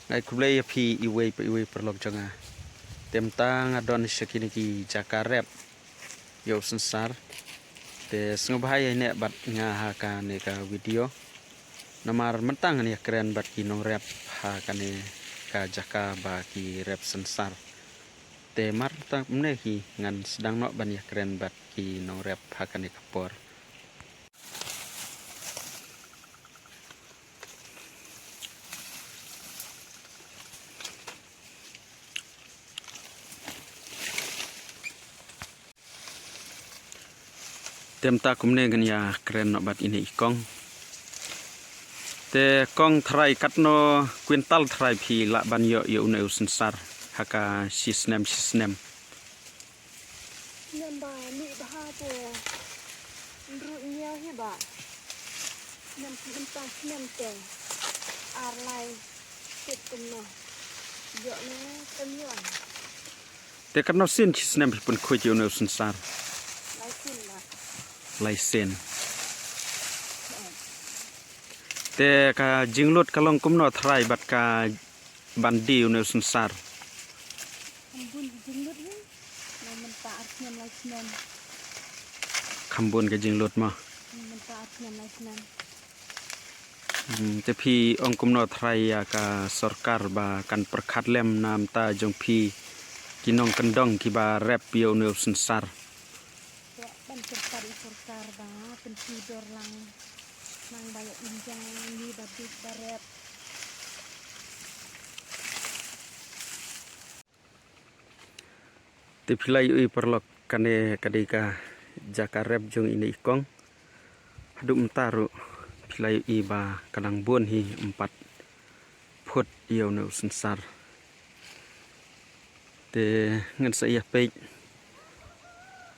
Ngai kublai api iwe perlok janga. Temtang adon syakini ki jakarep yo sensar. Te sengobahaya ne bat nga ha ka ne ka video. Namar mentang ne keren bat ki nong rep ha ka ne ka jaka ba ki rep sensar. Te mar ta mne ki ngan sedang nok ban ya keren bat ki nong rep ha ka ne kapor. Temta kumne gan ya keren nok bat ini ikong. Te kong trai katno kuintal trai pi la ban yo une sensar haka sisnem. Namba ni baha po ru nya he ba. Nam kinta nem te arlai tit kumno. Yo ne kamyon. Te katno sin sisnem pun kuit yo une sensar. Laisen. Te ka jinglut kalong kumno trai bat ka bandi une sensar. Kambun jinglut ni menta artnem laisen. Kambun ka jinglut ma. Menta artnem laisen. Te pi ong kumno trai ya ka sarkar ba kan perkhat lem nam ta jong pi kinong kendong ki ba rep yo une sensar. Sarkar ba pensidor lang nang bayak injang ni babit baret te pilai ui perlok kane kadika jakarep jong ini ikong hadum taru pilai ui ba kadang bon hi 4 phut iyo no sensar te ngan saya pek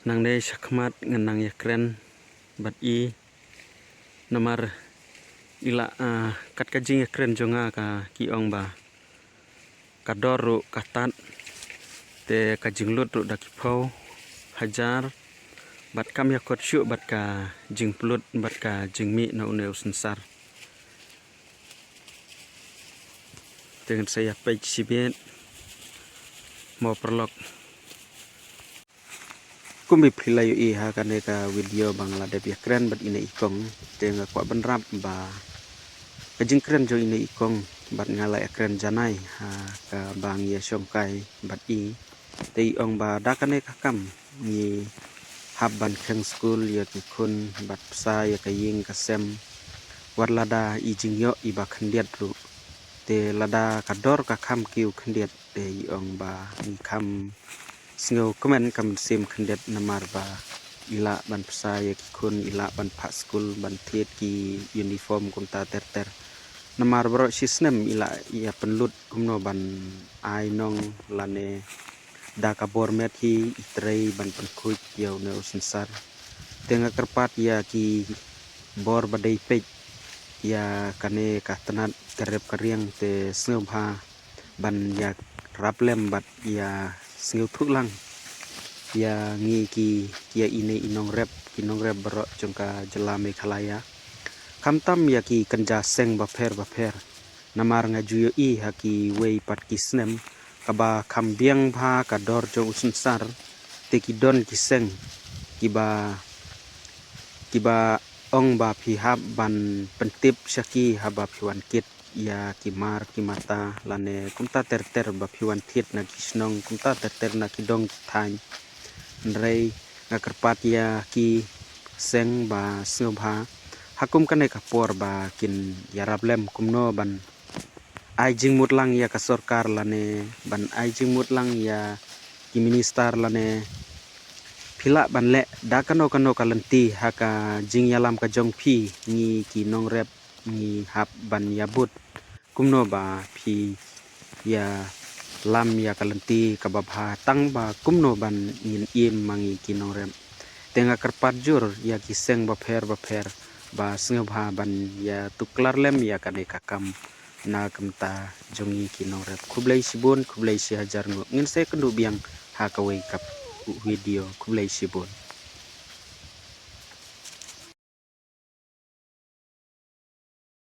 nang ne sakmat ngan nang ya keren bat i nomor ila kat kajing ya keren jonga ka ki ong ba kadoru katat te kajing lut ru dak phau hajar bat kam ya kot syu bat ka jing plut bat ka jing mi na uneu sensar dengan saya page sibet mau perlok kumbi prilai i ha kane ka video Bangladesh ya keren bat ine ikong tenga kwa benrap ba kajing keren jo ine ikong bat ngala ya keren janai ha ka bang ya songkai bat i te ong ba da kane ka kam ni habban kheng school ya ki kun bat sa ya ka ying ka sem wat lada i jingyo i ba khandiat ru te lada ka dor ka kham kiu khandiat te ong ba ni kham Sngau komen kam sim khandet namar ba ila ban psaya ki kun ila ban pha school ban thiet ki uniform kunta ter namar bro sisnem ila ya penlut kumno ban ai nong lane da ka bor met hi itrei ban penkuit yo no sensar tenga kerpat ya ki bor badai pek ya kane ka tanat karep kariang te sneu bha ban ya raplem bat ya sngeu thuk lang ya ngi ki ya ine inong rep kinong rep bro jongka jela Meghalaya kamtam ya ki kanja seng ba pher namar ngajuyo i haki wei pat kisnem kaba kambiang bha ka dor jo unsar te ki don ki seng kiba ong ba phi hab ban pentip syaki haba phiwan kit ya kimar kimata lane kumta ter ba phiwan thiet na kisnong kumta ter na kidong thain rei ngakerpat ya ki seng ba snobha hakum kane ka por ba kin yarablem kumno ban ai jingmut lang ya ka sarkar lane ban ai jingmut lang ya ki minister lane phila ban le da kano kalanti haka jing yalam ka jong phi ni ki nong rep ni hab ban yabut kumno ba phi ya lam ya kalanti kababha tang ba kumno ban in im mangi kinong rem tenga kerpat jur ya kiseng ba pher ba sngobha ban ya tuklar lem ya kane kakam na kamta jongi kinong rep khublai sibun khublai si hajar ngin se kendu biang ha kawai kap video khublai sibun